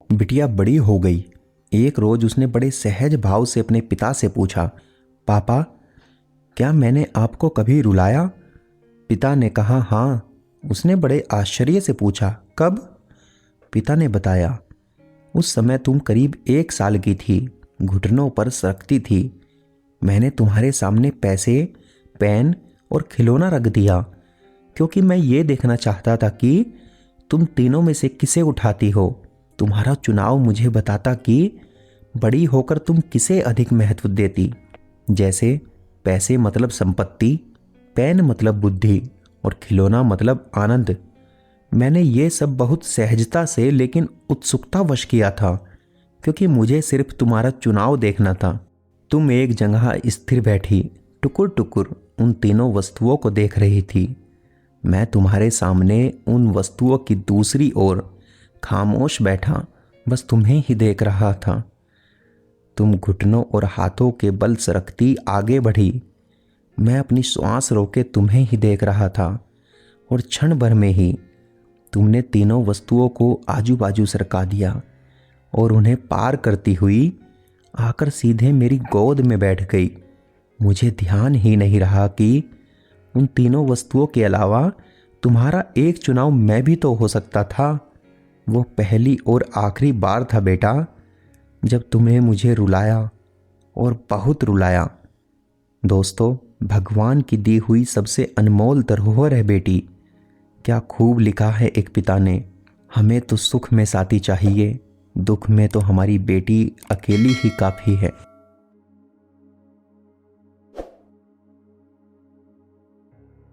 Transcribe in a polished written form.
बिटिया बड़ी हो गई। एक रोज उसने बड़े सहज भाव से अपने पिता से पूछा, पापा, क्या मैंने आपको कभी रुलाया? पिता ने कहा, हाँ। उसने बड़े आश्चर्य से पूछा, कब? पिता ने बताया, उस समय तुम करीब 1 साल की थी, घुटनों पर सरकती थी। मैंने तुम्हारे सामने पैसे, पेन और खिलौना रख दिया, क्योंकि मैं ये देखना चाहता था कि तुम तीनों में से किसे उठाती हो। तुम्हारा चुनाव मुझे बताता कि बड़ी होकर तुम किसे अधिक महत्व देती। जैसे पैसे मतलब संपत्ति, पेन मतलब बुद्धि और खिलौना मतलब आनंद। मैंने ये सब बहुत सहजता से लेकिन उत्सुकतावश किया था, क्योंकि मुझे सिर्फ तुम्हारा चुनाव देखना था। तुम एक जगह स्थिर बैठी टुकुर टुकुर उन तीनों वस्तुओं को देख रही थी। मैं तुम्हारे सामने उन वस्तुओं की दूसरी ओर खामोश बैठा बस तुम्हें ही देख रहा था। तुम घुटनों और हाथों के बल सरकती आगे बढ़ी। मैं अपनी श्वास रोके तुम्हें ही देख रहा था और क्षण भर में ही तुमने तीनों वस्तुओं को आजू बाजू सरका दिया और उन्हें पार करती हुई आकर सीधे मेरी गोद में बैठ गई। मुझे ध्यान ही नहीं रहा कि उन तीनों वस्तुओं के अलावा तुम्हारा एक चुनाव मैं भी तो हो सकता था। वो पहली और आखिरी बार था बेटा, जब तुम्हें मुझे रुलाया, और बहुत रुलाया। दोस्तों, भगवान की दी हुई सबसे अनमोल धरोहर है बेटी। क्या खूब लिखा है एक पिता ने, हमें तो सुख में साथी चाहिए, दुख में तो हमारी बेटी अकेली ही काफ़ी है।